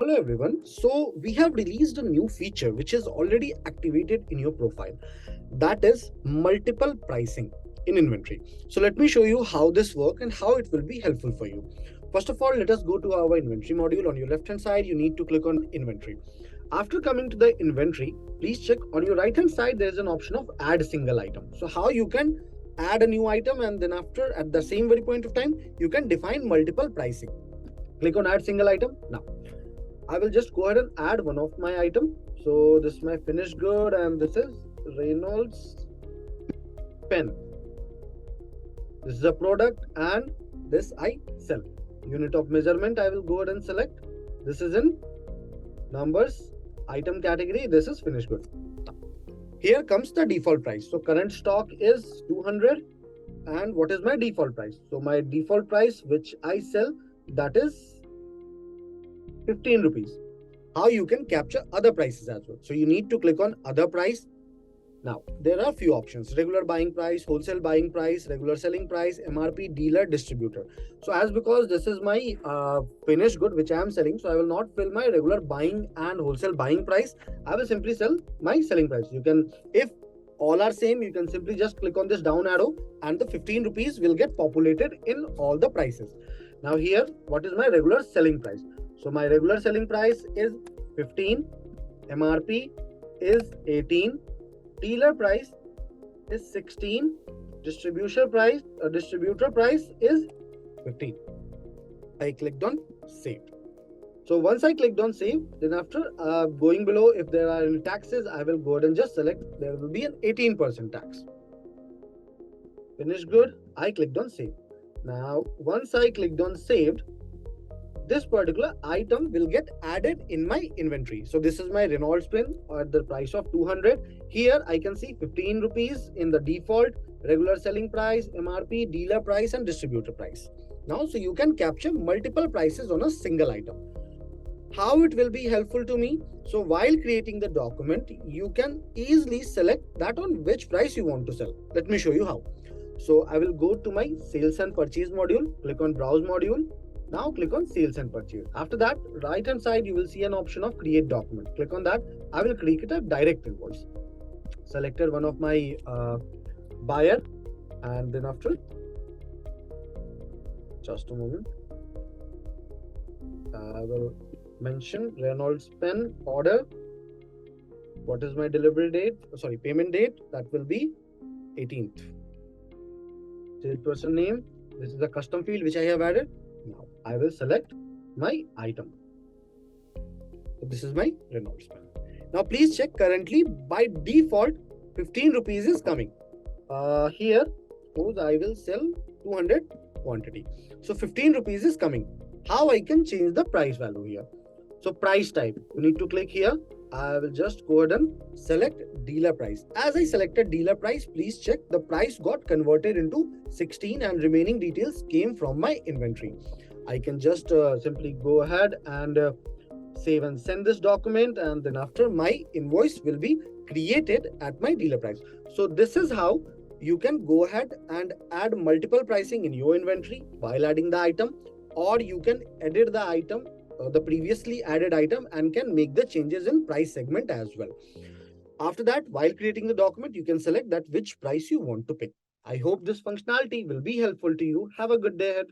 Hello everyone. So we have released a new feature which is already activated in your profile. That is multiple pricing in inventory. So let me show you how this works and how it will be helpful for you. First of all, let us go to our inventory module. On your left hand side, you need to click on inventory. After coming to the inventory, please check on your right hand side, there is an option of add single item. So how you can add a new item, and then after at the same very point of time, you can define multiple pricing. Click on add single item. Now I will just go ahead and add one of my item. So this is my finished good and this is Reynolds pen. This is a product and this I sell. Unit of measurement I will go ahead and select. This is in numbers, item category, this is finished good. Here comes the default price. So current stock is 200 and what is my default price? So my default price which I sell, that is 15 rupees. How you can capture other prices as well. So you need to click on other price. Now there are few options: regular buying price, wholesale buying price, regular selling price, MRP, dealer, distributor. So as because this is my finished good which I am selling, so I will not fill my regular buying and wholesale buying price. I will simply sell my selling price. You can, if all are same, you can simply just click on this down arrow and the 15 rupees will get populated in all the prices. Now here, what is my regular selling price? So my regular selling price is 15, MRP is 18, dealer price is 16, distributor price is 15. I clicked on save. So once I clicked on save, then after going below, if there are any taxes, I will go ahead and just select, there will be an 18% tax. Finished good, I clicked on save. Now once I clicked on saved, this particular item will get added in my inventory. So this is my Reynolds pen at the price of 200. Here I can see 15 rupees in the default, regular selling price, MRP, dealer price and distributor price. Now, so you can capture multiple prices on a single item. How it will be helpful to me? So while creating the document, you can easily select that on which price you want to sell. Let me show you how. So I will go to my sales and purchase module, click on browse module. Now click on sales and purchase. After that, right hand side, you will see an option of create document. Click on that. I will create a direct invoice. Selected one of my buyer, and then after, just a moment, I will mention Reynolds pen order. What is my delivery date? Sorry, payment date. That will be 18th. Salesperson name. This is a custom field which I have added. Now I will select my item. So this is my Reynolds pen. Now please check, currently by default 15 rupees is coming. Here suppose I will sell 200 quantity. So 15 rupees is coming. How I can change the price value here? So price type, you need to click here. I will just go ahead and select dealer price. As I selected dealer price, please check the price got converted into 16 and remaining details came from my inventory. I can just simply go ahead and save and send this document, and then after my invoice will be created at my dealer price. So this is how you can go ahead and add multiple pricing in your inventory while adding the item, or you can edit the item, the previously added item, and can make the changes in price segment as well. After that, while creating the document, you can select that which price you want to pick. I hope this functionality will be helpful to you. Have a good day ahead.